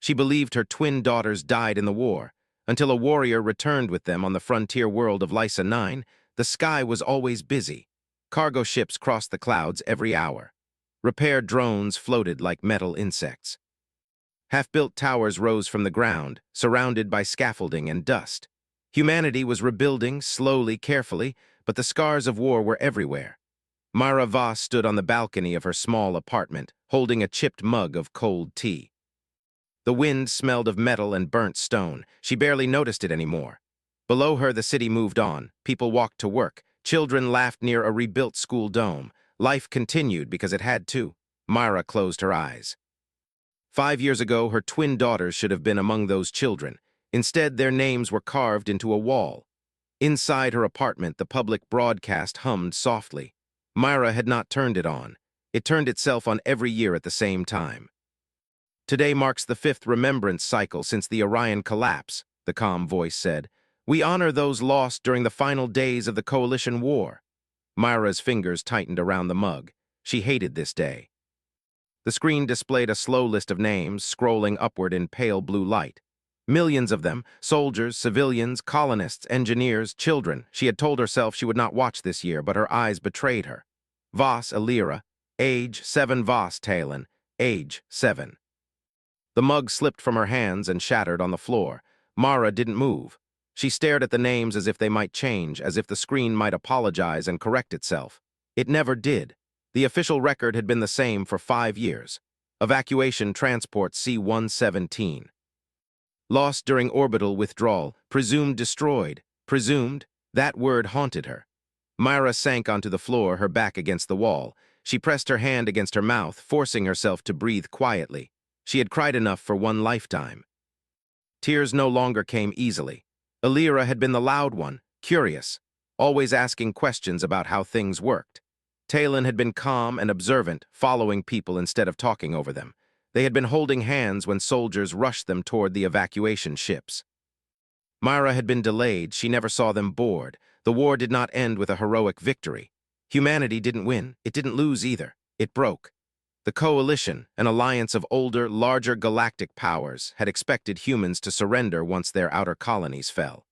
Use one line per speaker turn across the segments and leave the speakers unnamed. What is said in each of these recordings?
She believed her twin daughters died in the war. Until a warrior returned with them on the frontier world of Lysa 9, the sky was always busy. Cargo ships crossed the clouds every hour. Repair drones floated like metal insects. Half-built towers rose from the ground, surrounded by scaffolding and dust. Humanity was rebuilding, slowly, carefully, but the scars of war were everywhere. Myra Voss stood on the balcony of her small apartment, holding a chipped mug of cold tea. The wind smelled of metal and burnt stone. She barely noticed it anymore. Below her, the city moved on. People walked to work. Children laughed near a rebuilt school dome. Life continued because it had to. Myra closed her eyes. 5 years ago, her twin daughters should have been among those children. Instead, their names were carved into a wall. Inside her apartment, the public broadcast hummed softly. Myra had not turned it on. It turned itself on every year at the same time. Today marks the 5th remembrance cycle since the Orion collapse, the calm voice said. We honor those lost during the final days of the Coalition War. Myra's fingers tightened around the mug. She hated this day. The screen displayed a slow list of names, scrolling upward in pale blue light. Millions of them, soldiers, civilians, colonists, engineers, children. She had told herself she would not watch this year, but her eyes betrayed her. Voss Elira, age 7 Voss Talon, age 7. The mug slipped from her hands and shattered on the floor. Mara didn't move. She stared at the names as if they might change, as if the screen might apologize and correct itself. It never did. The official record had been the same for 5 years. Evacuation transport C-117. Lost during orbital withdrawal, presumed destroyed. Presumed? That word haunted her. Myra sank onto the floor, her back against the wall. She pressed her hand against her mouth, forcing herself to breathe quietly. She had cried enough for one lifetime. Tears no longer came easily. Elira had been the loud one, curious, always asking questions about how things worked. Talon had been calm and observant, following people instead of talking over them. They had been holding hands when soldiers rushed them toward the evacuation ships. Myra had been delayed. She never saw them bored. The war did not end with a heroic victory. Humanity didn't win. It didn't lose either. It broke. The Coalition, an alliance of older, larger galactic powers, had expected humans to surrender once their outer colonies fell.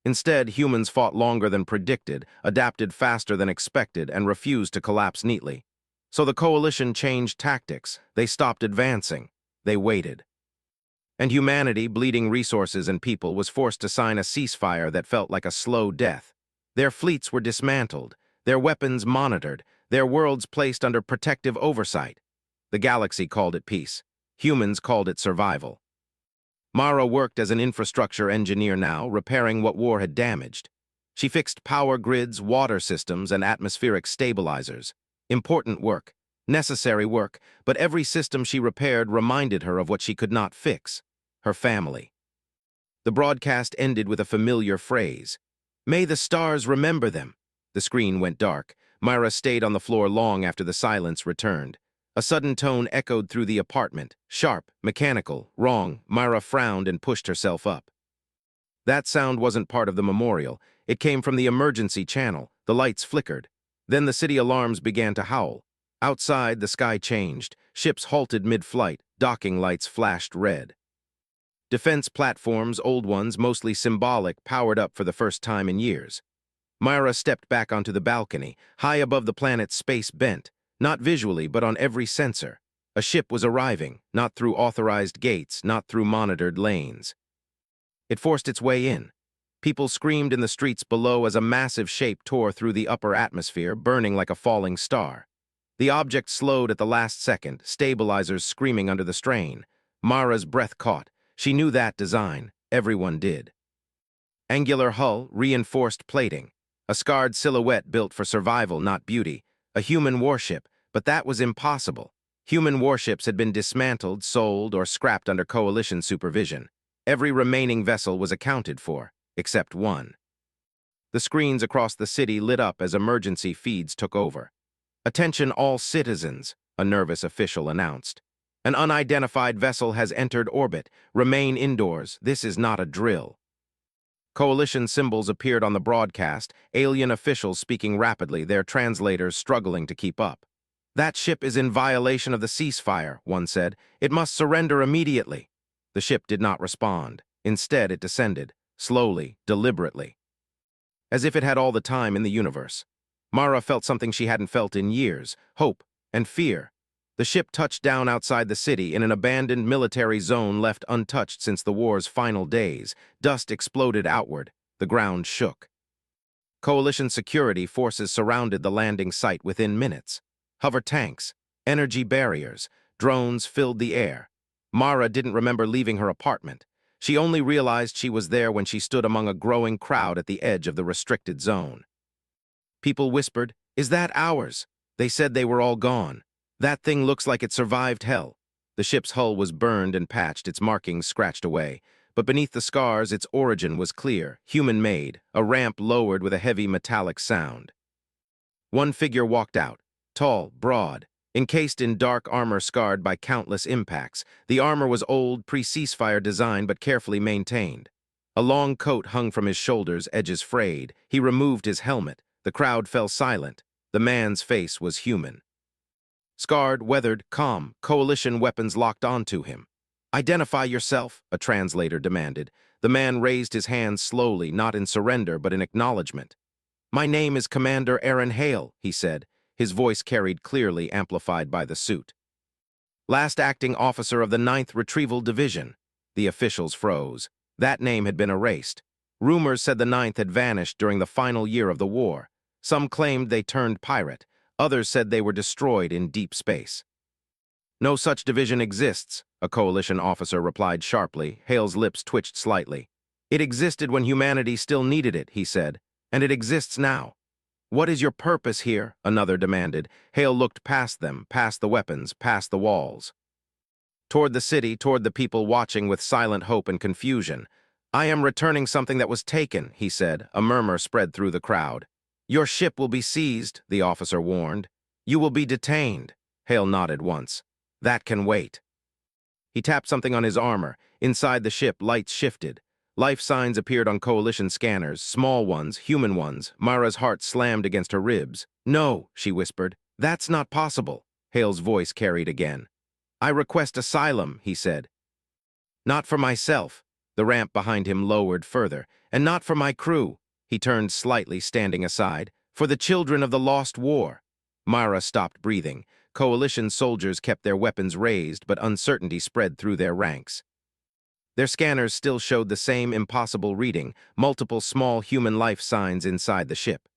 Instead, humans fought longer than predicted, adapted faster than expected, and refused to collapse neatly. So the Coalition changed tactics. They stopped advancing. They waited. And humanity, bleeding resources and people, was forced to sign a ceasefire that felt like a slow death. Their fleets were dismantled, their weapons monitored, their worlds placed under protective oversight. The galaxy called it peace. Humans called it survival. Mara worked as an infrastructure engineer now, repairing what war had damaged. She fixed power grids, water systems, and atmospheric stabilizers. Important work, necessary work, but every system she repaired reminded her of what she could not fix: her family. The broadcast ended with a familiar phrase. May the stars remember them. The screen went dark. Myra stayed on the floor long after the silence returned. A sudden tone echoed through the apartment. Sharp, mechanical, wrong. Myra frowned and pushed herself up. That sound wasn't part of the memorial. It came from the emergency channel. The lights flickered. Then the city alarms began to howl. Outside, the sky changed. Ships halted mid-flight. Docking lights flashed red. Defense platforms, old ones, mostly symbolic, powered up for the first time in years. Myra stepped back onto the balcony. High above the planet, space bent. Not visually, but on every sensor. A ship was arriving, not through authorized gates, not through monitored lanes. It forced its way in. People screamed in the streets below as a massive shape tore through the upper atmosphere, burning like a falling star. The object slowed at the last second, stabilizers screaming under the strain. Mara's breath caught. She knew that design. Everyone did. Angular hull, reinforced plating. A scarred silhouette built for survival, not beauty. A human warship, but that was impossible. Human warships had been dismantled, sold, or scrapped under Coalition supervision. Every remaining vessel was accounted for, except one. The screens across the city lit up as emergency feeds took over. Attention all citizens, a nervous official announced. An unidentified vessel has entered orbit. Remain indoors. This is not a drill. Coalition symbols appeared on the broadcast, alien officials speaking rapidly, their translators struggling to keep up. That ship is in violation of the ceasefire, one said. It must surrender immediately. The ship did not respond. Instead, it descended, slowly, deliberately, as if it had all the time in the universe. Mara felt something she hadn't felt in years, hope and fear. The ship touched down outside the city in an abandoned military zone left untouched since the war's final days. Dust exploded outward. The ground shook. Coalition security forces surrounded the landing site within minutes. Hover tanks, energy barriers, drones filled the air. Mara didn't remember leaving her apartment. She only realized she was there when she stood among a growing crowd at the edge of the restricted zone. People whispered, "Is that ours?" They said they were all gone. "That thing looks like it survived hell." The ship's hull was burned and patched, its markings scratched away. But beneath the scars, its origin was clear, human-made, a ramp lowered with a heavy metallic sound. One figure walked out, tall, broad, encased in dark armor scarred by countless impacts. The armor was old, pre-ceasefire design but carefully maintained. A long coat hung from his shoulders, edges frayed. He removed his helmet. The crowd fell silent. The man's face was human. Scarred, weathered, calm, coalition weapons locked onto him. "Identify yourself," a translator demanded. The man raised his hand slowly, not in surrender but in acknowledgement. "My name is Commander Aaron Hale," he said, his voice carried clearly, amplified by the suit. "Last acting officer of the 9th Retrieval Division." The officials froze. That name had been erased. Rumors said the 9th had vanished during the final year of the war. Some claimed they turned pirate. Others said they were destroyed in deep space. "No such division exists," a coalition officer replied sharply. Hale's lips twitched slightly. "It existed when humanity still needed it," he said, "and it exists now." "What is your purpose here?" another demanded. Hale looked past them, past the weapons, past the walls. Toward the city, toward the people watching with silent hope and confusion. "I am returning something that was taken," he said. A murmur spread through the crowd. "Your ship will be seized," the officer warned. "You will be detained." Hale nodded once. "That can wait." He tapped something on his armor. Inside the ship, lights shifted. Life signs appeared on coalition scanners, small ones, human ones. Mara's heart slammed against her ribs. "No," she whispered. "That's not possible." Hale's voice carried again. "I request asylum," he said. "Not for myself." The ramp behind him lowered further. "And not for my crew." He turned slightly, standing aside. "For the children of the lost war." Mara stopped breathing. Coalition soldiers kept their weapons raised, but uncertainty spread through their ranks. Their scanners still showed the same impossible reading, multiple small human life signs inside the ship.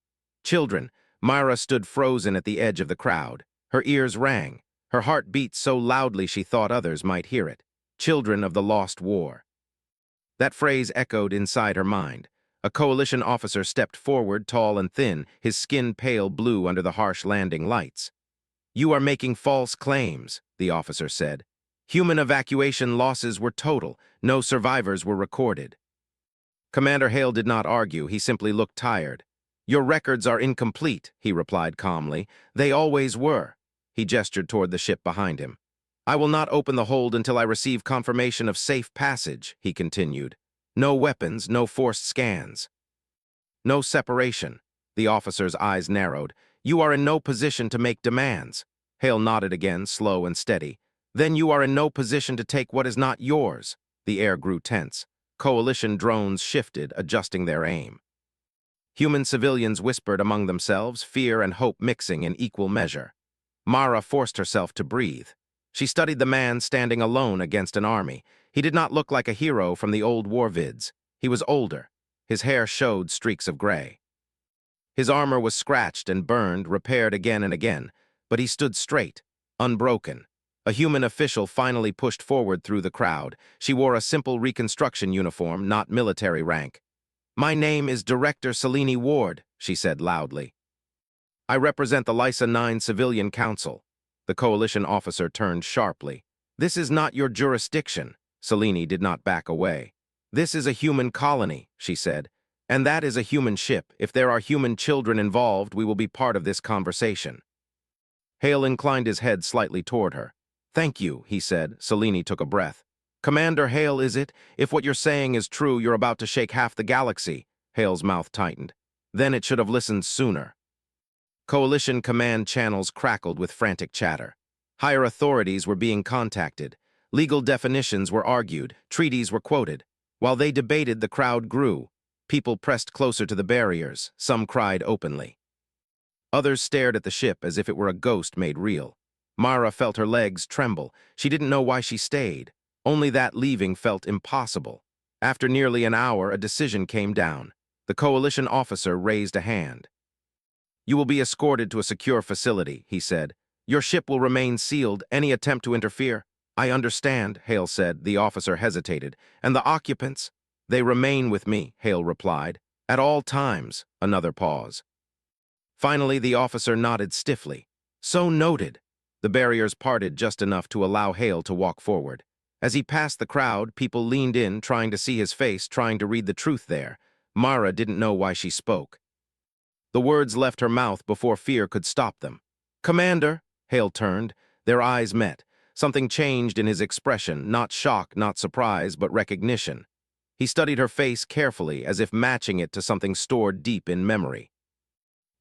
"Children." Mara stood frozen at the edge of the crowd. Her ears rang. Her heart beat so loudly she thought others might hear it. "Children of the lost war." That phrase echoed inside her mind. A coalition officer stepped forward, tall and thin, his skin pale blue under the harsh landing lights. "You are making false claims," the officer said. "Human evacuation losses were total. No survivors were recorded." Commander Hale did not argue. He simply looked tired. "Your records are incomplete," he replied calmly. "They always were." He gestured toward the ship behind him. "I will not open the hold until I receive confirmation of safe passage," he continued. "No weapons, no forced scans. No separation." The officer's eyes narrowed. "You are in no position to make demands." Hale nodded again, slow and steady. "Then you are in no position to take what is not yours." The air grew tense. Coalition drones shifted, adjusting their aim. Human civilians whispered among themselves, fear and hope mixing in equal measure. Mara forced herself to breathe. She studied the man standing alone against an army. He did not look like a hero from the old war vids. He was older. His hair showed streaks of gray. His armor was scratched and burned, repaired again and again, but he stood straight, unbroken. A human official finally pushed forward through the crowd. She wore a simple reconstruction uniform, not military rank. "My name is Director Selene Ward," she said loudly. "I represent the Lysa 9 Civilian Council." The coalition officer turned sharply. "This is not your jurisdiction." Selene did not back away. "This is a human colony," she said. "And that is a human ship. If there are human children involved, we will be part of this conversation." Hale inclined his head slightly toward her. "Thank you," he said. Selene took a breath. "Commander Hale, is it? If what you're saying is true, you're about to shake half the galaxy." Hale's mouth tightened. "Then it should have listened sooner." Coalition command channels crackled with frantic chatter. Higher authorities were being contacted. Legal definitions were argued, treaties were quoted. While they debated, the crowd grew. People pressed closer to the barriers, some cried openly. Others stared at the ship as if it were a ghost made real. Mara felt her legs tremble. She didn't know why she stayed. Only that leaving felt impossible. After nearly an hour, a decision came down. The coalition officer raised a hand. "You will be escorted to a secure facility," he said. "Your ship will remain sealed. Any attempt to interfere—" "I understand," Hale said. The officer hesitated. "And the occupants?" "They remain with me," Hale replied. "At all times." Another pause. Finally, the officer nodded stiffly. "So noted." The barriers parted just enough to allow Hale to walk forward. As he passed the crowd, people leaned in, trying to see his face, trying to read the truth there. Mara didn't know why she spoke. The words left her mouth before fear could stop them. "Commander!" Hale turned. Their eyes met. Something changed in his expression, not shock, not surprise, but recognition. He studied her face carefully, as if matching it to something stored deep in memory.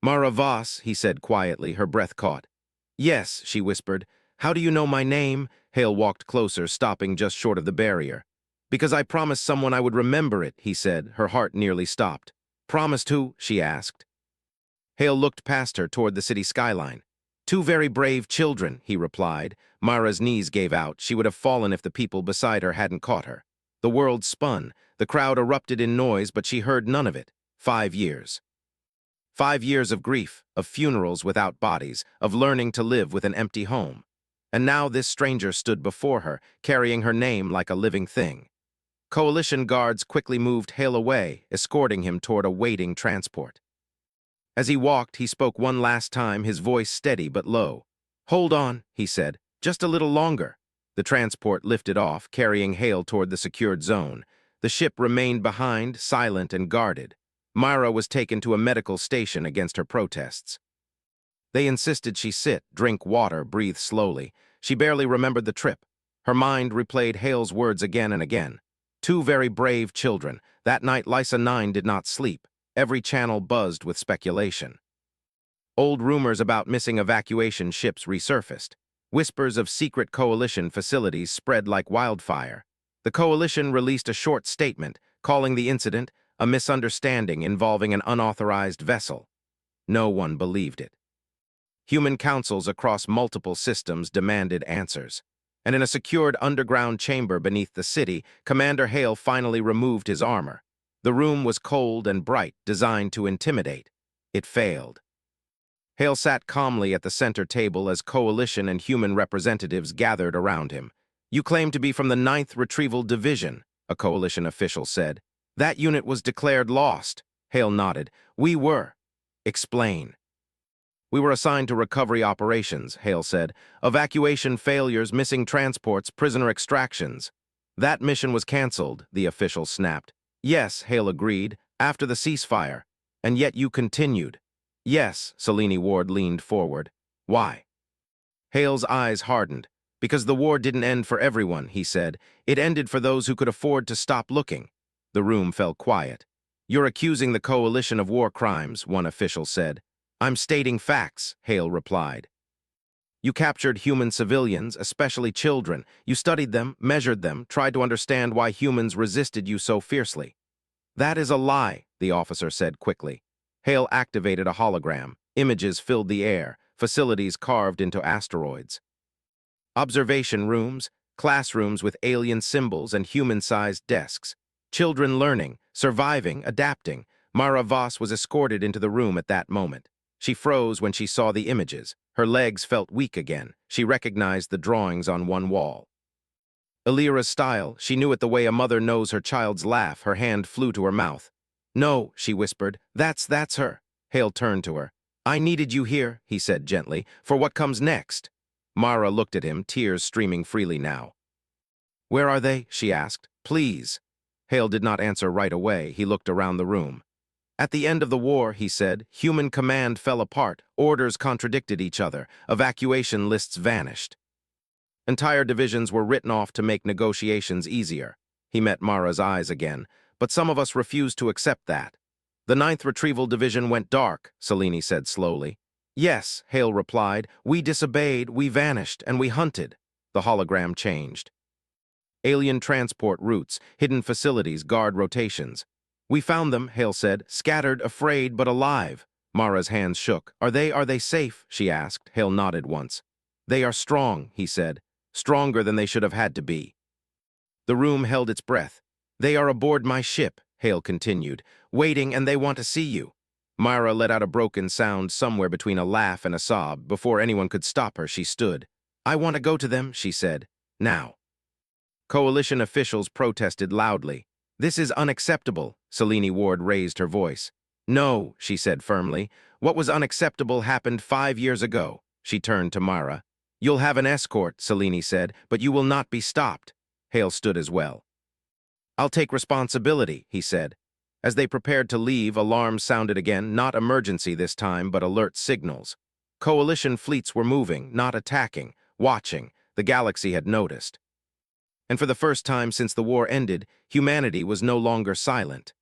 "Mara Voss," he said quietly, her breath caught. "Yes," she whispered. "How do you know my name?" Hale walked closer, stopping just short of the barrier. "Because I promised someone I would remember it," he said. Her heart nearly stopped. "Promised who?" she asked. Hale looked past her toward the city skyline. "Two very brave children," he replied. Mara's knees gave out. She would have fallen if the people beside her hadn't caught her. The world spun. The crowd erupted in noise, but she heard none of it. 5 years. 5 years of grief, of funerals without bodies, of learning to live with an empty home. And now this stranger stood before her, carrying her name like a living thing. Coalition guards quickly moved Hale away, escorting him toward a waiting transport. As he walked, he spoke one last time, his voice steady but low. "Hold on," he said. "Just a little longer." The transport lifted off, carrying Hale toward the secured zone. The ship remained behind, silent and guarded. Myra was taken to a medical station against her protests. They insisted she sit, drink water, breathe slowly. She barely remembered the trip. Her mind replayed Hale's words again and again. Two very brave children. That night, Lysa 9 did not sleep. Every channel buzzed with speculation. Old rumors about missing evacuation ships resurfaced. Whispers of secret coalition facilities spread like wildfire. The coalition released a short statement, calling the incident a misunderstanding involving an unauthorized vessel. No one believed it. Human councils across multiple systems demanded answers. And in a secured underground chamber beneath the city, Commander Hale finally removed his armor. The room was cold and bright, designed to intimidate. It failed. Hale sat calmly at the center table as coalition and human representatives gathered around him. "You claim to be from the 9th Retrieval Division," a coalition official said. "That unit was declared lost." Hale nodded. "We were." "Explain." "We were assigned to recovery operations," Hale said. "Evacuation failures, missing transports, prisoner extractions." "That mission was canceled," the official snapped. "Yes," Hale agreed, "after the ceasefire. And yet you continued." "Yes," Selene Ward leaned forward. "Why?" Hale's eyes hardened. "Because the war didn't end for everyone," he said. "It ended for those who could afford to stop looking." The room fell quiet. "You're accusing the coalition of war crimes," one official said. "I'm stating facts," Hale replied. "You captured human civilians, especially children. You studied them, measured them, tried to understand why humans resisted you so fiercely." "That is a lie," the officer said quickly. Hale activated a hologram. Images filled the air, facilities carved into asteroids. Observation rooms, classrooms with alien symbols and human-sized desks. Children learning, surviving, adapting. Mara Voss was escorted into the room at that moment. She froze when she saw the images. Her legs felt weak again. She recognized the drawings on one wall. Elira's style, she knew it the way a mother knows her child's laugh. Her hand flew to her mouth. "No," she whispered. That's her." Hale turned to her. "I needed you here," he said gently, "for what comes next." Mara looked at him, tears streaming freely now. "Where are they?" she asked. "Please." Hale did not answer right away. He looked around the room. "At the end of the war," he said, "human command fell apart. Orders contradicted each other. Evacuation lists vanished. Entire divisions were written off to make negotiations easier." He met Mara's eyes again. "But some of us refused to accept that." "The 9th Retrieval Division went dark," Selene said slowly. "Yes," Hale replied. "We disobeyed, we vanished, and we hunted." The hologram changed. Alien transport routes, hidden facilities, guard rotations. We found them, Hale said, scattered, afraid, but alive. Mara's hands shook. Are they safe? She asked. Hale nodded once. They are strong, he said. Stronger than they should have had to be. The room held its breath. They are aboard my ship, Hale continued, waiting, and they want to see you. Myra let out a broken sound somewhere between a laugh and a sob. Before anyone could stop her, she stood. I want to go to them, she said. Now. Coalition officials protested loudly. This is unacceptable, Selene Ward raised her voice. No, she said firmly. What was unacceptable happened 5 years ago. She turned to Myra. You'll have an escort, Selene said, but you will not be stopped. Hale stood as well. I'll take responsibility, he said. As they prepared to leave, alarms sounded again, not emergency this time, but alert signals. Coalition fleets were moving, not attacking, watching. The galaxy had noticed. And for the first time since the war ended, humanity was no longer silent.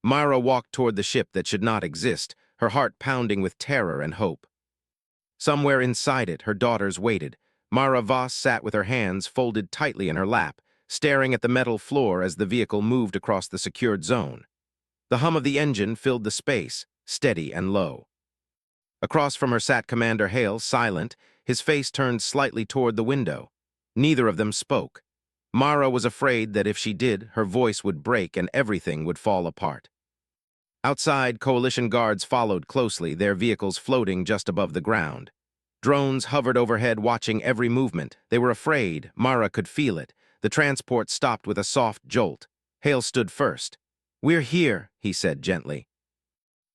Myra walked toward the ship that should not exist, her heart pounding with terror and hope. Somewhere inside it, her daughters waited. Myra Voss sat with her hands folded tightly in her lap, staring at the metal floor as the vehicle moved across the secured zone. The hum of the engine filled the space, steady and low. Across from her sat Commander Hale, silent, his face turned slightly toward the window. Neither of them spoke. Myra was afraid that if she did, her voice would break and everything would fall apart. Outside, Coalition guards followed closely, their vehicles floating just above the ground. Drones hovered overhead watching every movement. They were afraid. Myra could feel it. The transport stopped with a soft jolt. Hale stood first. We're here, he said gently.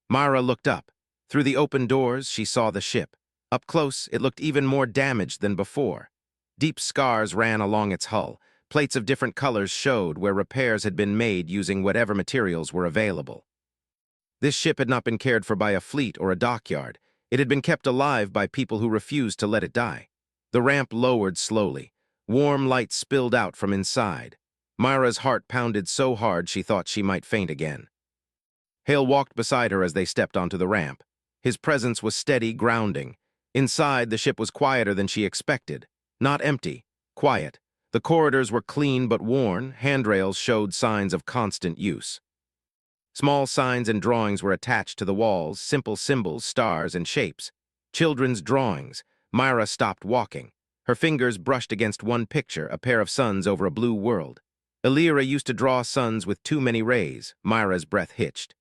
Myra looked up. Through the open doors, she saw the ship. Up close, it looked even more damaged than before. Deep scars ran along its hull. Plates of different colors showed where repairs had been made using whatever materials were available. This ship had not been cared for by a fleet or a dockyard. It had been kept alive by people who refused to let it die. The ramp lowered slowly. Warm light spilled out from inside. Myra's heart pounded so hard she thought she might faint again. Hale walked beside her as they stepped onto the ramp. His presence was steady, grounding. Inside, the ship was quieter than she expected. Not empty, quiet. The corridors were clean but worn. Handrails showed signs of constant use. Small signs and drawings were attached to the walls, simple symbols, stars, and shapes. Children's drawings. Myra stopped walking. Her fingers brushed against one picture, a pair of suns over a blue world. Elira used to draw suns with too many rays. Myra's breath hitched.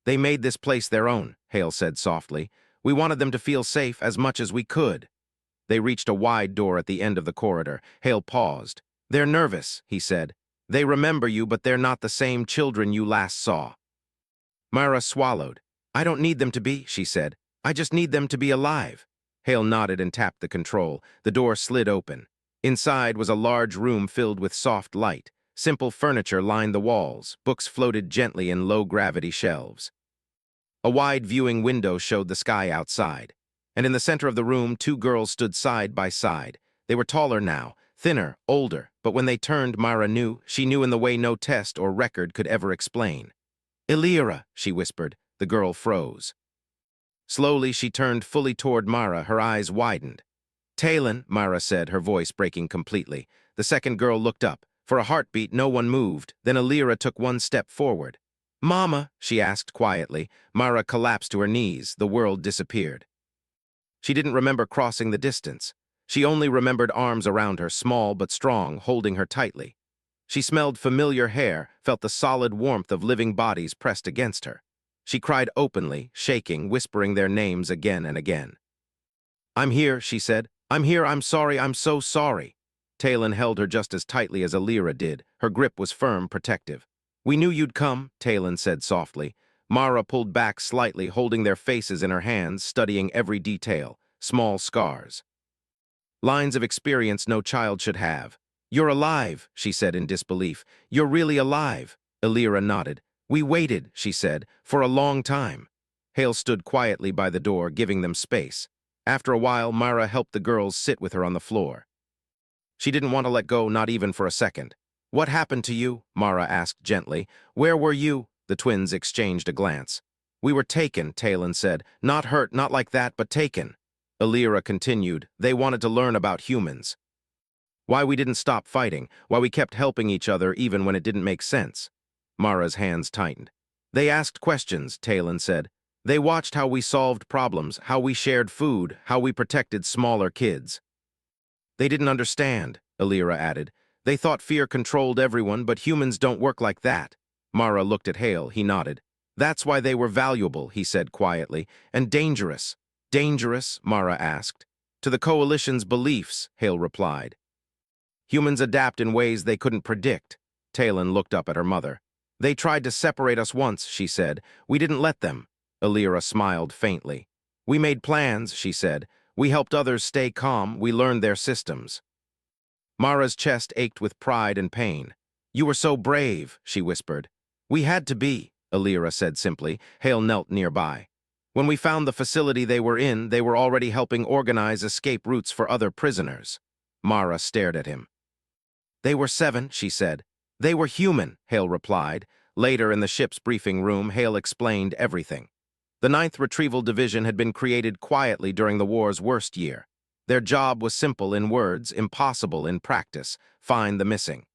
They made this place their own, Hale said softly. We wanted them to feel safe as much as we could. They reached a wide door at the end of the corridor. Hale paused. They're nervous, he said. They remember you, but they're not the same children you last saw. Myra swallowed. I don't need them to be, she said. I just need them to be alive. Hale nodded and tapped the control. The door slid open. Inside was a large room filled with soft light. Simple furniture lined the walls. Books floated gently in low-gravity shelves. A wide viewing window showed the sky outside. And in the center of the room, two girls stood side by side. They were taller now, thinner, older, but when they turned, Myra knew. She knew in the way no test or record could ever explain. Elira, she whispered. The girl froze. Slowly, she turned fully toward Myra, her eyes widened. Talon, Myra said, her voice breaking completely. The second girl looked up. For a heartbeat, no one moved. Then Elira took one step forward. Mama, she asked quietly. Myra collapsed to her knees. The world disappeared. She didn't remember crossing the distance. She only remembered arms around her, small but strong, holding her tightly. She smelled familiar hair, felt the solid warmth of living bodies pressed against her. She cried openly, shaking, whispering their names again and again. I'm here, she said. I'm here, I'm sorry, I'm so sorry. Talon held her just as tightly as Elira did. Her grip was firm, protective. We knew you'd come, Talon said softly. Myra pulled back slightly, holding their faces in her hands, studying every detail, small scars. Lines of experience no child should have. You're alive, she said in disbelief. You're really alive. Elira nodded. We waited, she said, for a long time. Hale stood quietly by the door, giving them space. After a while, Myra helped the girls sit with her on the floor. She didn't want to let go, not even for a second. What happened to you? Myra asked gently. Where were you? The twins exchanged a glance. We were taken, Talon said. Not hurt, not like that, but taken. Elira continued. They wanted to learn about humans. Why we didn't stop fighting, why we kept helping each other even when it didn't make sense. Mara's hands tightened. They asked questions, Talon said. They watched how we solved problems, how we shared food, how we protected smaller kids. They didn't understand, Alira added. They thought fear controlled everyone, but humans don't work like that. Mara looked at Hale. He nodded. That's why they were valuable, he said quietly, and dangerous. Dangerous? Mara asked. To the Coalition's beliefs, Hale replied. Humans adapt in ways they couldn't predict. Talon looked up at her mother. They tried to separate us once, she said. We didn't let them. Alira smiled faintly. We made plans, she said. We helped others stay calm. We learned their systems. Mara's chest ached with pride and pain. You were so brave, she whispered. We had to be, Alira said simply. Hale knelt nearby. When we found the facility they were in, they were already helping organize escape routes for other prisoners. Mara stared at him. They were 7, she said. They were human, Hale replied. Later in the ship's briefing room, Hale explained everything. The 9th Retrieval Division had been created quietly during the war's worst year. Their job was simple in words, impossible in practice: find the missing.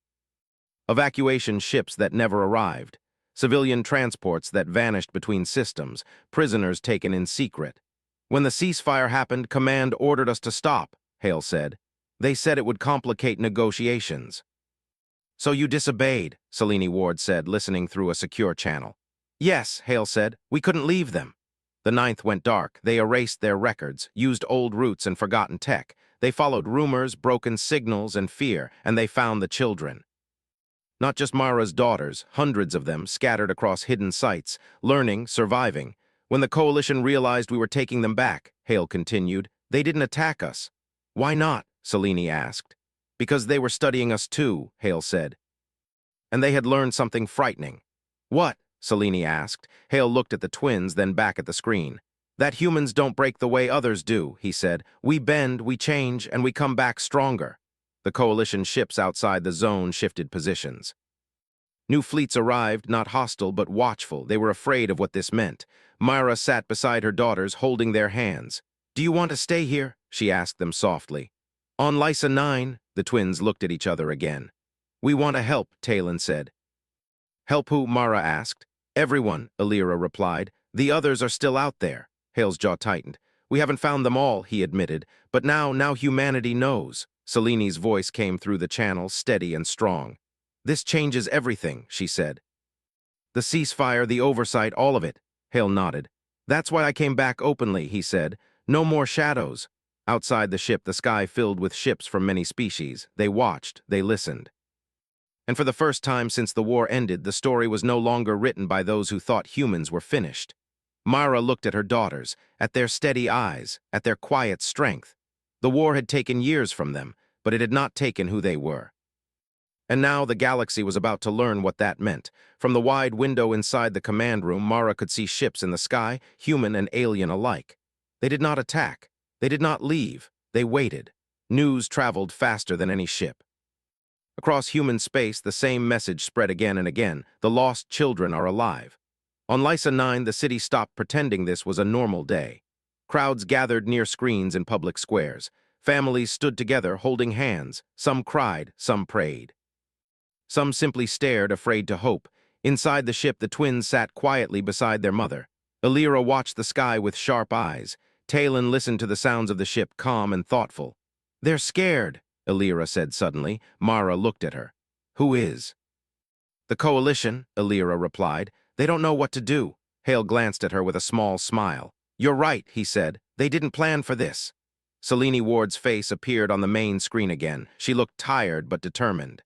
Evacuation ships that never arrived, civilian transports that vanished between systems, prisoners taken in secret. When the ceasefire happened, Command ordered us to stop, Hale said. They said it would complicate negotiations. So you disobeyed, Selene Ward said, listening through a secure channel. Yes, Hale said. We couldn't leave them. The 9th went dark. They erased their records, used old routes and forgotten tech. They followed rumors, broken signals, and fear, and they found the children. Not just Mara's daughters, hundreds of them, scattered across hidden sites, learning, surviving. When the Coalition realized we were taking them back, Hale continued, they didn't attack us. Why not? Selene asked. Because they were studying us too, Hale said. And they had learned something frightening. What? Selene asked. Hale looked at the twins, then back at the screen. That humans don't break the way others do, he said. We bend, we change, and we come back stronger. The Coalition ships outside the zone shifted positions. New fleets arrived, not hostile but watchful. They were afraid of what this meant. Myra sat beside her daughters, holding their hands. Do you want to stay here? She asked them softly. On Lysa 9, the twins looked at each other again. We want to help, Talon said. Help who? Mara asked. Everyone, Alira replied. The others are still out there. Hale's jaw tightened. We haven't found them all, he admitted, but now humanity knows. Selene's voice came through the channel, steady and strong. This changes everything, she said. The ceasefire, the oversight, all of it. Hale nodded. That's why I came back openly, he said. No more shadows. Outside the ship, the sky filled with ships from many species. They watched, they listened. And for the first time since the war ended, the story was no longer written by those who thought humans were finished. Mara looked at her daughters, at their steady eyes, at their quiet strength. The war had taken years from them, but it had not taken who they were. And now the galaxy was about to learn what that meant. From the wide window inside the command room, Mara could see ships in the sky, human and alien alike. They did not attack. They did not leave. They waited. News traveled faster than any ship. Across human space, the same message spread again and again. The lost children are alive. On Lysa 9, the city stopped pretending this was a normal day. Crowds gathered near screens in public squares. Families stood together, holding hands. Some cried, some prayed. Some simply stared, afraid to hope. Inside the ship, the twins sat quietly beside their mother. Alira watched the sky with sharp eyes. Talon listened to the sounds of the ship, calm and thoughtful. They're scared, Alira said suddenly. Mara looked at her. Who is? The Coalition, Alira replied. They don't know what to do. Hale glanced at her with a small smile. You're right, he said. They didn't plan for this. Selene Ward's face appeared on the main screen again. She looked tired but determined.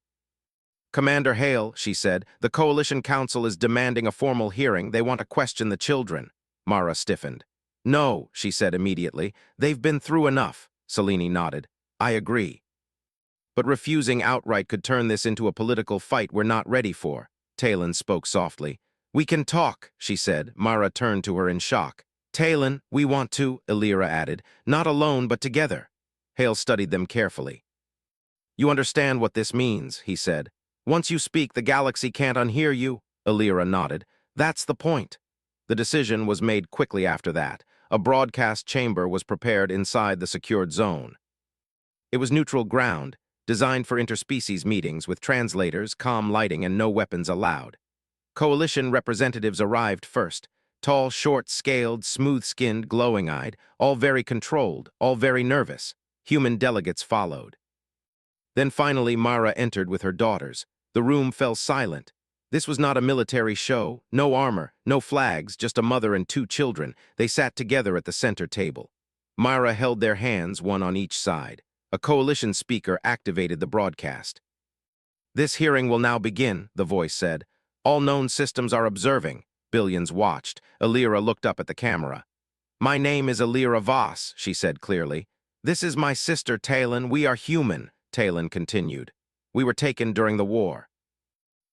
Commander Hale, she said, the Coalition Council is demanding a formal hearing. They want to question the children. Mara stiffened. No, she said immediately. They've been through enough. Selene nodded. I agree. But refusing outright could turn this into a political fight we're not ready for. Talon spoke softly. We can talk, she said. Mara turned to her in shock. Talon, we want to, Alira added. Not alone, but together. Hale studied them carefully. You understand what this means, he said. Once you speak, the galaxy can't unhear you. Alira nodded. That's the point. The decision was made quickly after that. A broadcast chamber was prepared inside the secured zone. It was neutral ground. designed for interspecies meetings with translators, calm lighting, and no weapons allowed. Coalition representatives arrived first. Tall, short, scaled, smooth-skinned, glowing-eyed, all very controlled, all very nervous. Human delegates followed. Then finally Mara entered with her daughters. The room fell silent. This was not a military show, no armor, no flags, just a mother and two children. They sat together at the center table. Mara held their hands, one on each side. A coalition speaker activated the broadcast. "This hearing will now begin," the voice said. "All known systems are observing." Billions watched. Alira looked up at the camera. "My name is Alira Voss," she said clearly. "This is my sister Talon. We are human," Talon continued. "We were taken during the war."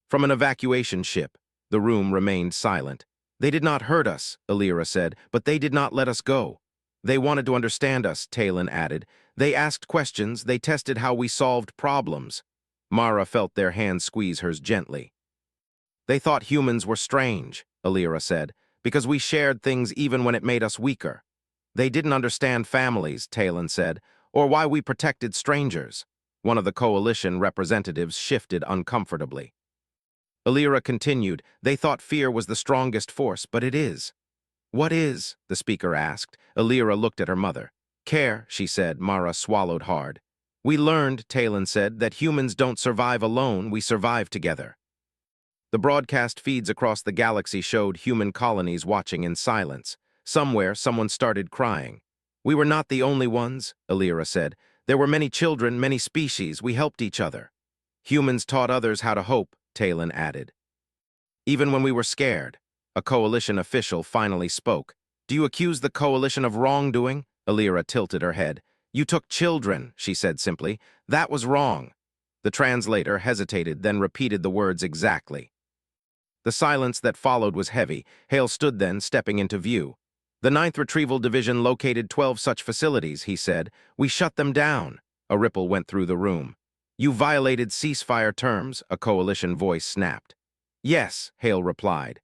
From an evacuation ship, the room remained silent. "They did not hurt us," Alira said, "but they did not let us go. They wanted to understand us," Talon added. "They asked questions, they tested how we solved problems." Mara felt their hands squeeze hers gently. "They thought humans were strange," Alira said, "because we shared things even when it made us weaker. They didn't understand families," Talon said, "or why we protected strangers." One of the coalition representatives shifted uncomfortably. Alira continued, "They thought fear was the strongest force, but it is." "What is?" the speaker asked. Alira looked at her mother. "Care," she said. Mara swallowed hard. "We learned," Talon said, "that humans don't survive alone, we survive together." The broadcast feeds across the galaxy showed human colonies watching in silence. Somewhere, someone started crying. "We were not the only ones," Alira said. "There were many children, many species. We helped each other." "Humans taught others how to hope," Talon added. "Even when we were scared." A coalition official finally spoke. "Do you accuse the coalition of wrongdoing?" Alira tilted her head. "You took children," she said simply. "That was wrong." The translator hesitated, then repeated the words exactly. The silence that followed was heavy. Hale stood then, stepping into view. "The 9th Retrieval Division located 12 such facilities," he said. "We shut them down." A ripple went through the room. "You violated ceasefire terms," a coalition voice snapped. "Yes," Hale replied.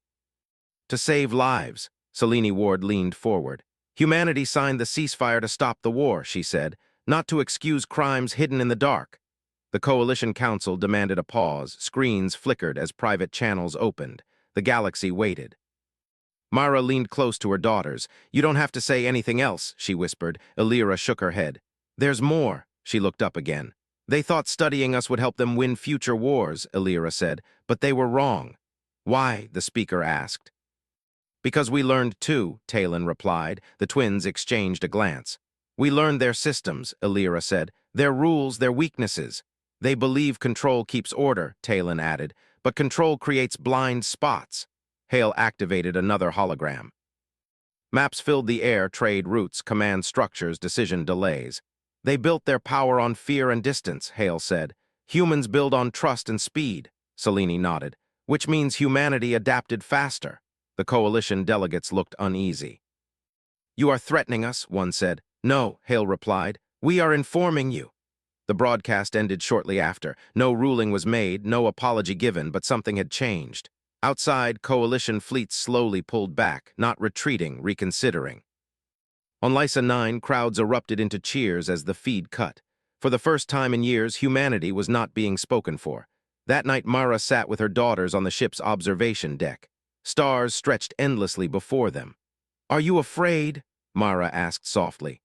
"To save lives." Selene Ward leaned forward. "Humanity signed the ceasefire to stop the war," she said, "not to excuse crimes hidden in the dark." The Coalition Council demanded a pause. Screens flickered as private channels opened. The galaxy waited. Mara leaned close to her daughters. "You don't have to say anything else," she whispered. Alira shook her head. "There's more." She looked up again. "They thought studying us would help them win future wars," Alira said, "but they were wrong." "Why?" the speaker asked. "Because we learned too," Talon replied. The twins exchanged a glance. "We learned their systems," Alira said, "their rules, their weaknesses. They believe control keeps order," Talon added, "but control creates blind spots." Hale activated another hologram. Maps filled the air, trade routes, command structures, decision delays. "They built their power on fear and distance," Hale said. "Humans build on trust and speed," Selene nodded, "which means humanity adapted faster." The coalition delegates looked uneasy. "You are threatening us," one said. "No," Hale replied. "We are informing you." The broadcast ended shortly after. No ruling was made, no apology given, but something had changed. Outside, coalition fleets slowly pulled back, not retreating, reconsidering. On Lysa 9, crowds erupted into cheers as the feed cut. For the first time in years, humanity was not being spoken for. That night, Mara sat with her daughters on the ship's observation deck. Stars stretched endlessly before them. "Are you afraid?" Mara asked softly.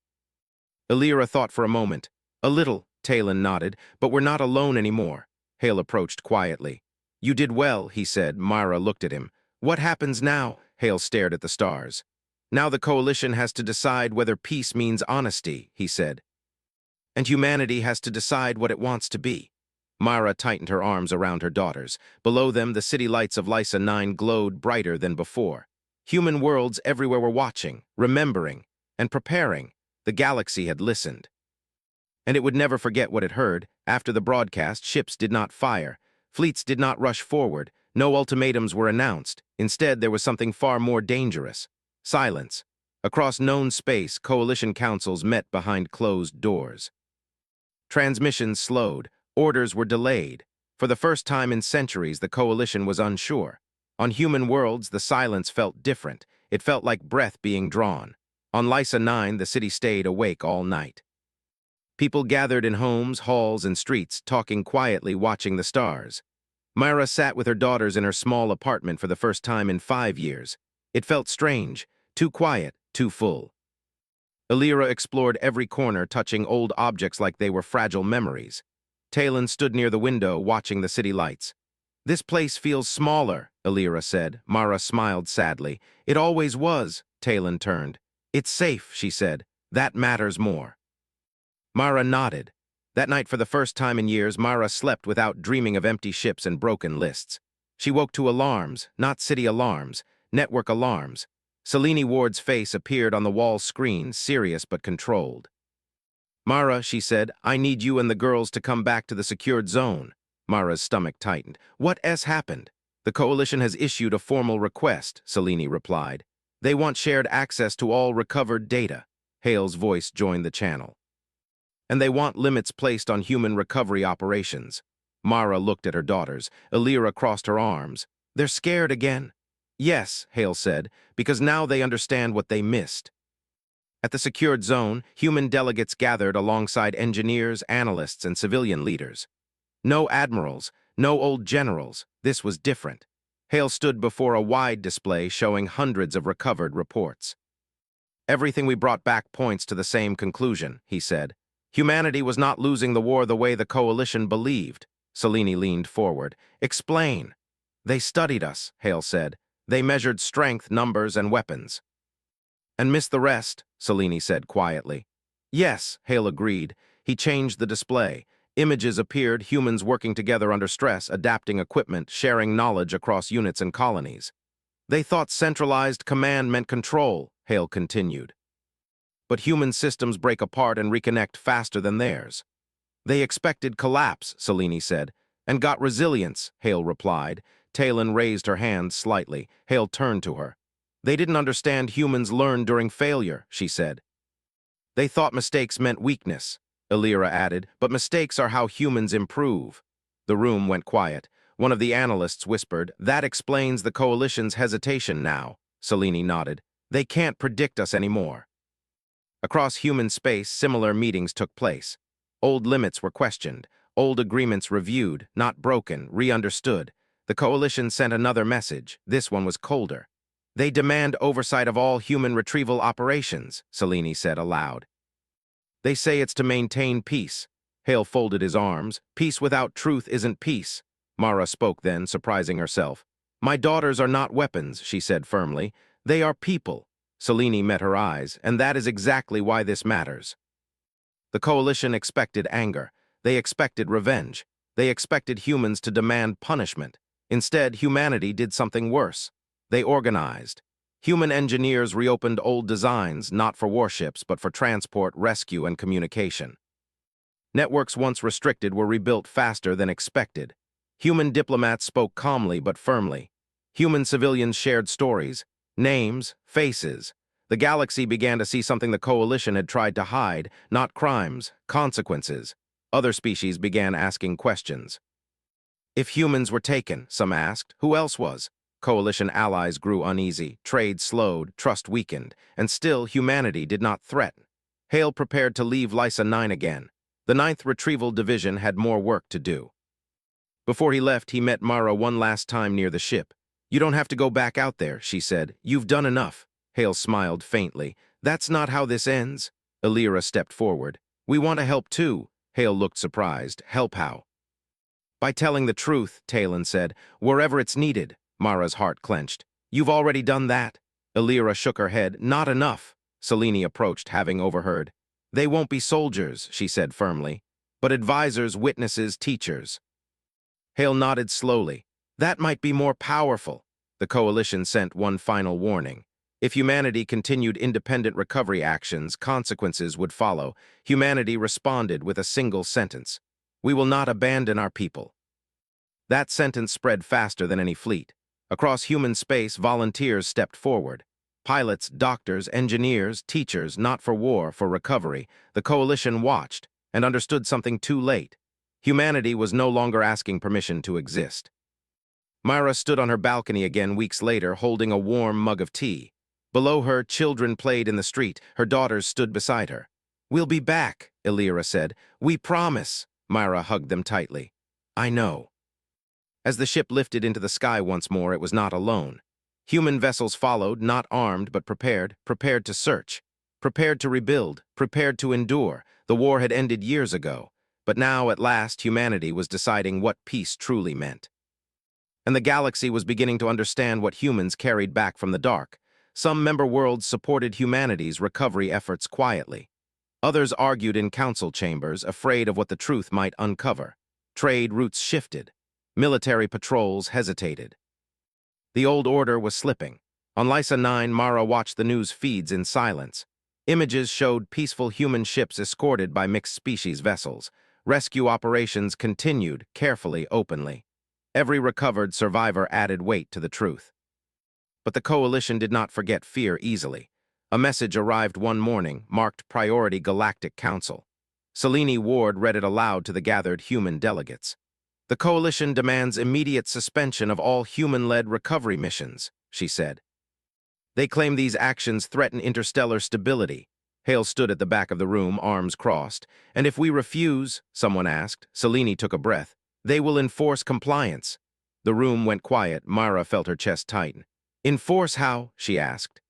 Alira thought for a moment. "A little," Talon nodded, "but we're not alone anymore." Hale approached quietly. "You did well," he said. Mara looked at him. "What happens now?" Hale stared at the stars. "Now the coalition has to decide whether peace means honesty," he said. "And humanity has to decide what it wants to be." Mara tightened her arms around her daughters. Below them, the city lights of Lysa 9 glowed brighter than before. Human worlds everywhere were watching, remembering, and preparing. The galaxy had listened. And it would never forget what it heard. After the broadcast, ships did not fire. Fleets did not rush forward. No ultimatums were announced. Instead, there was something far more dangerous. Silence. Across known space, coalition councils met behind closed doors. Transmissions slowed. Orders were delayed. For the first time in centuries, the coalition was unsure. On human worlds, the silence felt different. It felt like breath being drawn. On Lysa 9, the city stayed awake all night. People gathered in homes, halls, and streets, talking quietly, watching the stars. Myra sat with her daughters in her small apartment for the first time in 5 years. It felt strange, too quiet, too full. Alira explored every corner, touching old objects like they were fragile memories. Talon stood near the window, watching the city lights. "This place feels smaller," Alira said. Mara smiled sadly. "It always was," Talon turned. "It's safe," she said. "That matters more." Mara nodded. That night, for the first time in years, Mara slept without dreaming of empty ships and broken lists. She woke to alarms, not city alarms, network alarms. Selene Ward's face appeared on the wall screen, serious but controlled. "Mara," she said, "I need you and the girls to come back to the secured zone." Mara's stomach tightened. "What has happened?" "The Coalition has issued a formal request," Selene replied. "They want shared access to all recovered data." Hale's voice joined the channel. "And they want limits placed on human recovery operations." Mara looked at her daughters. Alira crossed her arms. "They're scared again." "Yes," Hale said, "because now they understand what they missed." At the secured zone, human delegates gathered alongside engineers, analysts, and civilian leaders. No admirals, no old generals. This was different. Hale stood before a wide display showing hundreds of recovered reports. "Everything we brought back points to the same conclusion," he said. "Humanity was not losing the war the way the Coalition believed." Selene leaned forward. "Explain." "They studied us," Hale said. "They measured strength, numbers, and weapons." "And missed the rest," Selene said quietly. "Yes," Hale agreed. He changed the display. Images appeared, humans working together under stress, adapting equipment, sharing knowledge across units and colonies. "They thought centralized command meant control," Hale continued. "But human systems break apart and reconnect faster than theirs." "They expected collapse," Selene said. "And got resilience," Hale replied. Talon raised her hand slightly. Hale turned to her. "They didn't understand humans learn during failure," she said. "They thought mistakes meant weakness," Alira added, "but mistakes are how humans improve." The room went quiet. One of the analysts whispered, "That explains the Coalition's hesitation now." Selene nodded. "They can't predict us anymore." Across human space, similar meetings took place. Old limits were questioned, old agreements reviewed, not broken, re-understood. The Coalition sent another message. This one was colder. "They demand oversight of all human retrieval operations," Selene said aloud. "They say it's to maintain peace." Hale folded his arms. "Peace without truth isn't peace." Mara spoke then, surprising herself. "My daughters are not weapons," she said firmly. "They are people." Selene met her eyes, "And that is exactly why this matters." The Coalition expected anger. They expected revenge. They expected humans to demand punishment. Instead, humanity did something worse. They organized. Human engineers reopened old designs, not for warships, but for transport, rescue, and communication. Networks once restricted were rebuilt faster than expected. Human diplomats spoke calmly but firmly. Human civilians shared stories, names, faces. The galaxy began to see something the Coalition had tried to hide, not crimes, consequences. Other species began asking questions. If humans were taken, some asked, who else was? Coalition allies grew uneasy, trade slowed, trust weakened, and still humanity did not threaten. Hale prepared to leave Lysa 9 again. The 9th Retrieval Division had more work to do. Before he left, he met Mara one last time near the ship. "You don't have to go back out there," she said. "You've done enough." Hale smiled faintly. "That's not how this ends." Alira stepped forward. "We want to help too." Hale looked surprised. "Help how?" "By telling the truth," Talon said. "Wherever it's needed." Mara's heart clenched. "You've already done that." Alira shook her head. "Not enough." Selene approached, having overheard. "They won't be soldiers," she said firmly, "but advisors, witnesses, teachers." Hale nodded slowly. "That might be more powerful." The Coalition sent one final warning. If humanity continued independent recovery actions, consequences would follow. Humanity responded with a single sentence. "We will not abandon our people." That sentence spread faster than any fleet. Across human space, volunteers stepped forward. Pilots, doctors, engineers, teachers, not for war, for recovery. The Coalition watched and understood something too late. Humanity was no longer asking permission to exist. Myra stood on her balcony again weeks later, holding a warm mug of tea. Below her, children played in the street. Her daughters stood beside her. "We'll be back," Illyra said. "We promise." Myra hugged them tightly. "I know." As the ship lifted into the sky once more, it was not alone. Human vessels followed, not armed but prepared to search, prepared to rebuild, prepared to endure. The war had ended years ago, but now, at last, humanity was deciding what peace truly meant. And the galaxy was beginning to understand what humans carried back from the dark. Some member worlds supported humanity's recovery efforts quietly. Others argued in council chambers, afraid of what the truth might uncover. Trade routes shifted. Military patrols hesitated. The old order was slipping. On Lysa 9, Mara watched the news feeds in silence. Images showed peaceful human ships escorted by mixed-species vessels. Rescue operations continued, carefully, openly. Every recovered survivor added weight to the truth. But the Coalition did not forget fear easily. A message arrived one morning, marked Priority Galactic Council. Selene Ward read it aloud to the gathered human delegates. "The Coalition demands immediate suspension of all human-led recovery missions," she said. "They claim these actions threaten interstellar stability." Hale stood at the back of the room, arms crossed. "And if we refuse," someone asked. Selene took a breath. "They will enforce compliance." The room went quiet. Myra felt her chest tighten. "Enforce how?" she asked.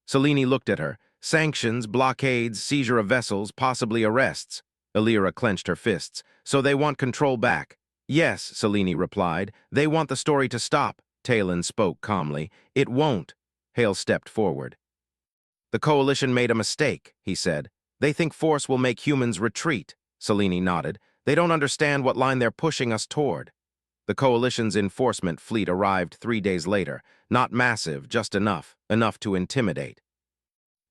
Selene looked at her. "Sanctions, blockades, seizure of vessels, possibly arrests." Illyra clenched her fists. "So they want control back." "Yes," Selene replied. "They want the story to stop." Talon spoke calmly. "It won't." Hale stepped forward. "The Coalition made a mistake," he said. "They think force will make humans retreat." Selene nodded. "They don't understand what line they're pushing us toward." The Coalition's enforcement fleet arrived 3 days later. Not massive, just enough to intimidate.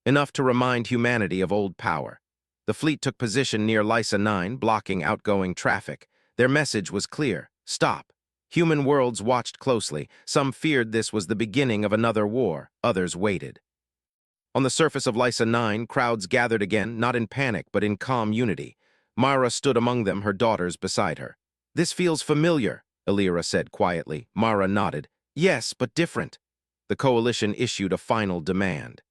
Enough to remind humanity of old power. The fleet took position near Lysa 9, blocking outgoing traffic. Their message was clear: stop. Human worlds watched closely. Some feared this was the beginning of another war. Others waited. On the surface of Lysa 9, crowds gathered again, not in panic, but in calm unity. Myra stood among them, her daughters beside her. "This feels familiar," Illyra said quietly. Myra nodded. "Yes, but different." The Coalition issued a final demand.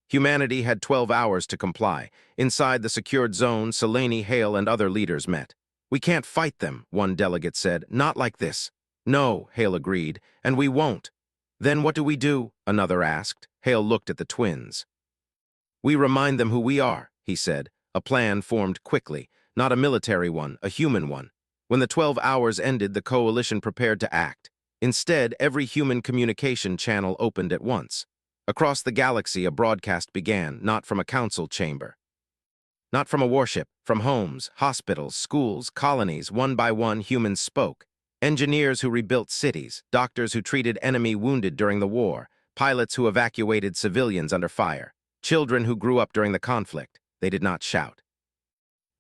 Humanity had 12 hours to comply. Inside the secured zone, Selene, Hale, and other leaders met. "We can't fight them," one delegate said. "Not like this." "No," Hale agreed, "and we won't." "Then what do we do?" another asked. Hale looked at the twins. "We remind them who we are," he said. A plan formed quickly, not a military one, a human one. When the 12 hours ended, the Coalition prepared to act. Instead, every human communication channel opened at once. Across the galaxy, a broadcast began, not from a council chamber. Not from a warship, from homes, hospitals, schools, colonies. One by one, humans spoke. Engineers who rebuilt cities, doctors who treated enemy wounded during the war, pilots who evacuated civilians under fire, children who grew up during the conflict. They did not shout.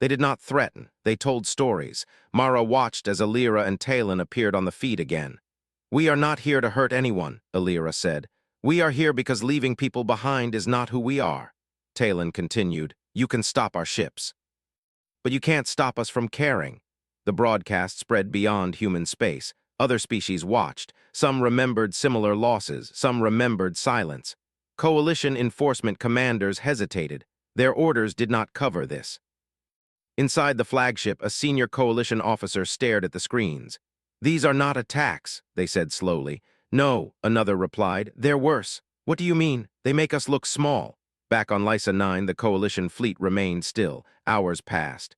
They did not threaten. They told stories. Mara watched as Illyra and Talon appeared on the feed again. "We are not here to hurt anyone," Illyra said. "We are here because leaving people behind is not who we are." Talon continued. "You can stop our ships, but you can't stop us from caring." The broadcast spread beyond human space. Other species watched. Some remembered similar losses. Some remembered silence. Coalition enforcement commanders hesitated. Their orders did not cover this. Inside the flagship, a senior Coalition officer stared at the screens. "These are not attacks," they said slowly. "No," another replied. "They're worse." "What do you mean? They make us look small." Back on Lysa 9, the Coalition fleet remained still. Hours passed.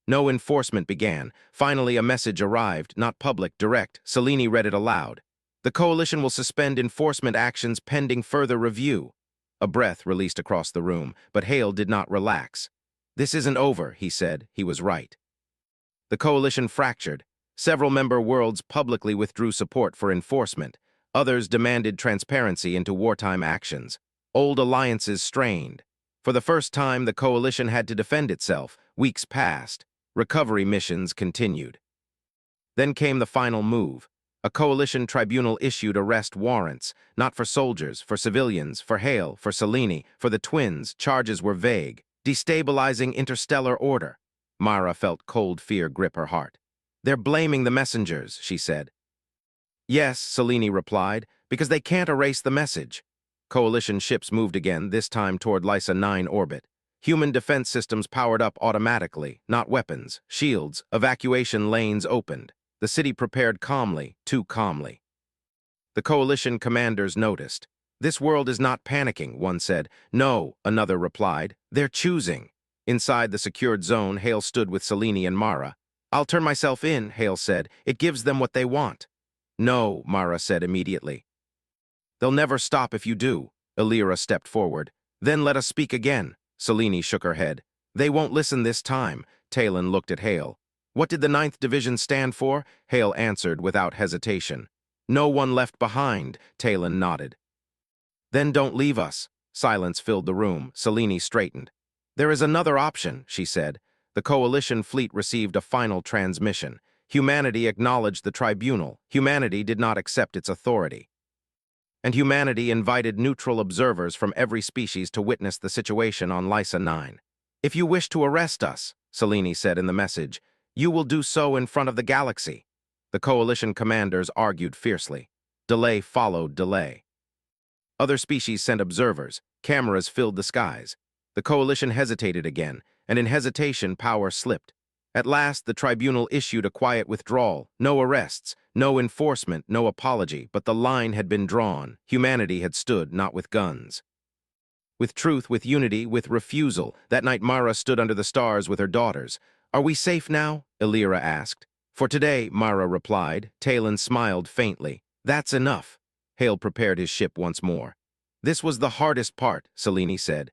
No enforcement began. Finally, a message arrived, not public, direct. Selene read it aloud. "The Coalition will suspend enforcement actions pending further review." A breath released across the room, but Hale did not relax. "This isn't over," he said. He was right. The Coalition fractured. Several member worlds publicly withdrew support for enforcement. Others demanded transparency into wartime actions. Old alliances strained. For the first time, the Coalition had to defend itself. Weeks passed. Recovery missions continued. Then came the final move. A Coalition tribunal issued arrest warrants, not for soldiers, for civilians, for Hale, for Selene, for the twins. Charges were vague. Destabilizing interstellar order. Mara felt cold fear grip her heart. "They're blaming the messengers," she said. "Yes," Selene replied, "because they can't erase the message." Coalition ships moved again, this time toward Lysa 9 orbit. Human defense systems powered up automatically, not weapons, shields, evacuation lanes opened. The city prepared calmly, too calmly. The coalition commanders noticed. "This world is not panicking," one said. "No," another replied. "They're choosing." Inside the secured zone, Hale stood with Selene and Mara. "I'll turn myself in," Hale said. "It gives them what they want." "No," Mara said immediately. "They'll never stop if you do." Illyra stepped forward. "Then let us speak again." Selene shook her head. "They won't listen this time." Talon looked at Hale. "What did the Ninth Division stand for?" Hale answered without hesitation. "No one left behind," Talon nodded. "Then don't leave us." Silence filled the room. Selene straightened. "There is another option," she said. The coalition fleet received a final transmission. Humanity acknowledged the tribunal. Humanity did not accept its authority. And humanity invited neutral observers from every species to witness the situation on Lysa 9. "If you wish to arrest us," Selene said in the message, "you will do so in front of the galaxy." The coalition commanders argued fiercely. Delay followed delay. Other species sent observers. Cameras filled the skies. The coalition hesitated again, and in hesitation power slipped. At last, the tribunal issued a quiet withdrawal. No arrests, no enforcement, no apology, but the line had been drawn. Humanity had stood, not with guns. With truth, with unity, with refusal. That night Mara stood under the stars with her daughters. "Are we safe now?" Illyra asked. "For today," Mara replied. Talon smiled faintly. "That's enough." Hale prepared his ship once more. "This was the hardest part," Selene said.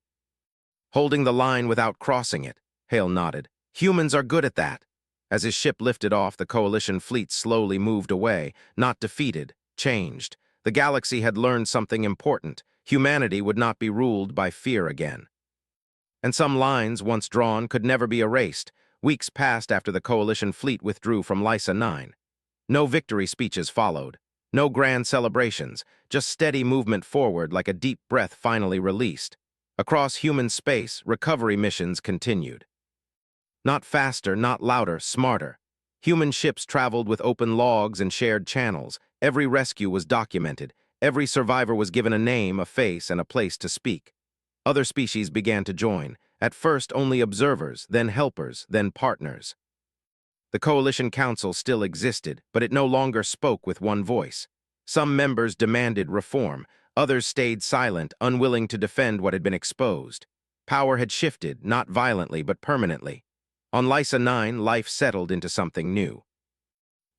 "Holding the line without crossing it." Hale nodded. "Humans are good at that." As his ship lifted off, the coalition fleet slowly moved away, not defeated, changed. The galaxy had learned something important. Humanity would not be ruled by fear again. And some lines, once drawn, could never be erased. Weeks passed after the coalition fleet withdrew from Lysa 9. No victory speeches followed. No grand celebrations, just steady movement forward like a deep breath finally released. Across human space, recovery missions continued. Not faster, not louder, smarter. Human ships traveled with open logs and shared channels. Every rescue was documented. Every survivor was given a name, a face, and a place to speak. Other species began to join. At first, only observers, then helpers, then partners. The Coalition Council still existed, but it no longer spoke with one voice. Some members demanded reform. Others stayed silent, unwilling to defend what had been exposed. Power had shifted, not violently, but permanently. On Lysa 9, life settled into something new.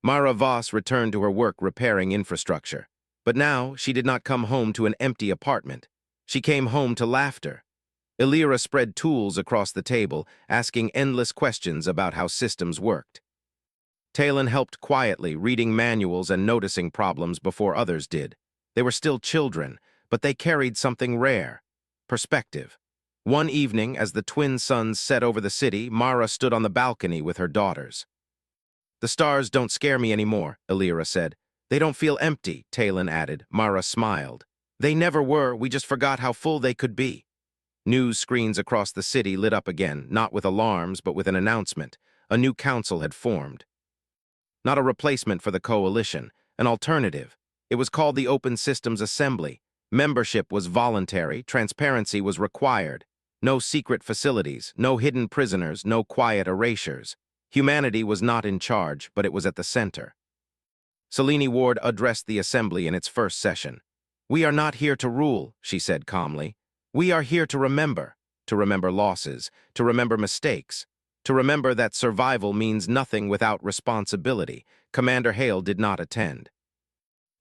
Mara Voss returned to her work repairing infrastructure. But now, she did not come home to an empty apartment. She came home to laughter. Illyra spread tools across the table, asking endless questions about how systems worked. Talon helped quietly, reading manuals and noticing problems before others did. They were still children, but they carried something rare: perspective. One evening, as the twin suns set over the city, Mara stood on the balcony with her daughters. "The stars don't scare me anymore," Illyra said. "They don't feel empty," Talon added. Mara smiled. "They never were, we just forgot how full they could be." News screens across the city lit up again, not with alarms, but with an announcement. A new council had formed. Not a replacement for the coalition, an alternative. It was called the Open Systems Assembly. Membership was voluntary, transparency was required. No secret facilities, no hidden prisoners, no quiet erasures. Humanity was not in charge, but it was at the center. Selene Ward addressed the assembly in its first session. "We are not here to rule," she said calmly. "We are here to remember losses, to remember mistakes, to remember that survival means nothing without responsibility." Commander Hale did not attend.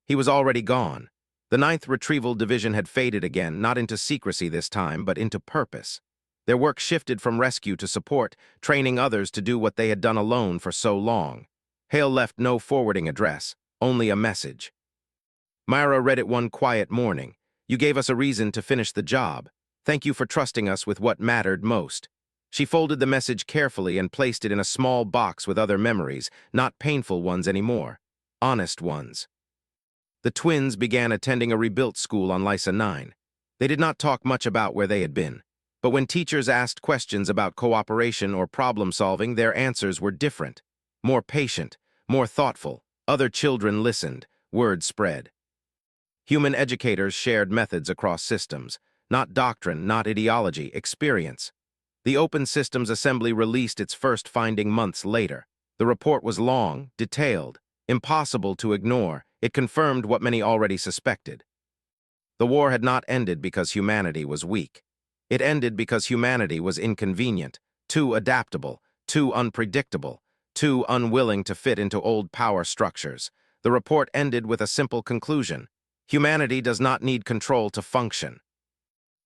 He was already gone. The 9th Retrieval Division had faded again, not into secrecy this time, but into purpose. Their work shifted from rescue to support, training others to do what they had done alone for so long. Hale left no forwarding address, only a message. Myra read it one quiet morning. "You gave us a reason to finish the job. Thank you for trusting us with what mattered most." She folded the message carefully and placed it in a small box with other memories, not painful ones anymore, honest ones. The twins began attending a rebuilt school on Lysa 9. They did not talk much about where they had been. But when teachers asked questions about cooperation or problem-solving, their answers were different. More patient, more thoughtful. Other children listened. Word spread. Human educators shared methods across systems. Not doctrine, not ideology, experience. The Open Systems Assembly released its first finding months later. The report was long, detailed, impossible to ignore. It confirmed what many already suspected. The war had not ended because humanity was weak. It ended because humanity was inconvenient, too adaptable, too unpredictable, too unwilling to fit into old power structures. The report ended with a simple conclusion. Humanity does not need control to function.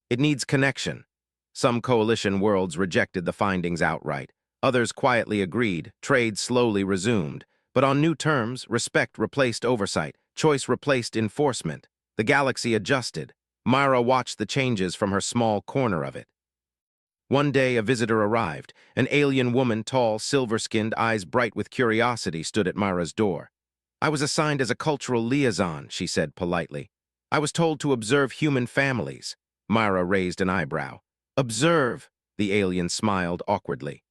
It needs connection. Some coalition worlds rejected the findings outright. Others quietly agreed, trade slowly resumed. But on new terms, respect replaced oversight, choice replaced enforcement. The galaxy adjusted. Myra watched the changes from her small corner of it. One day, a visitor arrived. An alien woman, tall, silver-skinned, eyes bright with curiosity, stood at Myra's door. "I was assigned as a cultural liaison," she said politely. "I was told to observe human families." Myra raised an eyebrow. "Observe," the alien smiled awkwardly.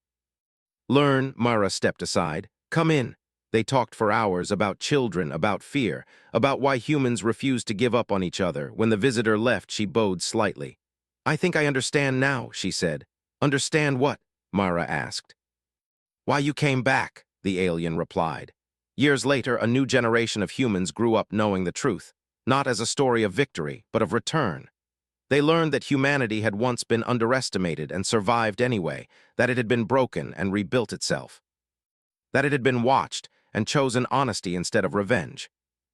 "Learn," Myra stepped aside. "Come in." They talked for hours about children, about fear, about why humans refuse to give up on each other. When the visitor left, she bowed slightly. "I think I understand now," she said. "Understand what?" Myra asked. "Why you came back," the alien replied. Years later, a new generation of humans grew up knowing the truth, not as a story of victory, but of return. They learned that humanity had once been underestimated and survived anyway, that it had been broken and rebuilt itself, that it had been watched and chosen honesty instead of revenge.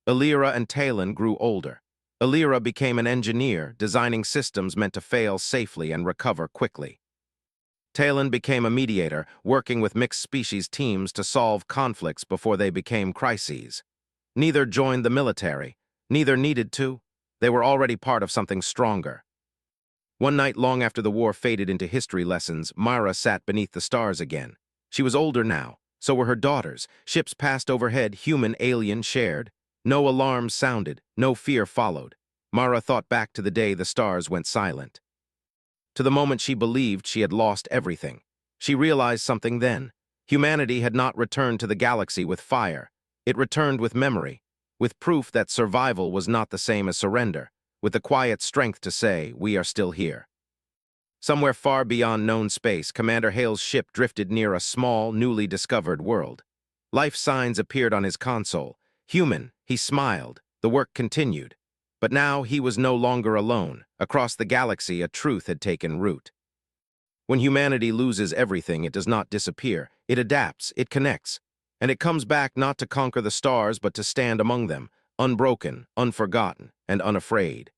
Illyra and Talon grew older. Illyra became an engineer, designing systems meant to fail safely and recover quickly. Talon became a mediator, working with mixed-species teams to solve conflicts before they became crises. Neither joined the military. Neither needed to. They were already part of something stronger. One night, long after the war faded into history lessons, Myra sat beneath the stars again. She was older now. So were her daughters. Ships passed overhead, human-alien shared. No alarms sounded, no fear followed. Myra thought back to the day the stars went silent, to the moment she believed she had lost everything. She realized something then. Humanity had not returned to the galaxy with fire. It returned with memory, with proof that survival was not the same as surrender, with the quiet strength to say, "We are still here." Somewhere far beyond known space, Commander Hale's ship drifted near a small, newly discovered world. Life signs appeared on his console. Human, he smiled. The work continued. But now he was no longer alone. Across the galaxy, a truth had taken root. When humanity loses everything, it does not disappear. It adapts, it connects. And it comes back not to conquer the stars, but to stand among them, unbroken, unforgotten, and unafraid.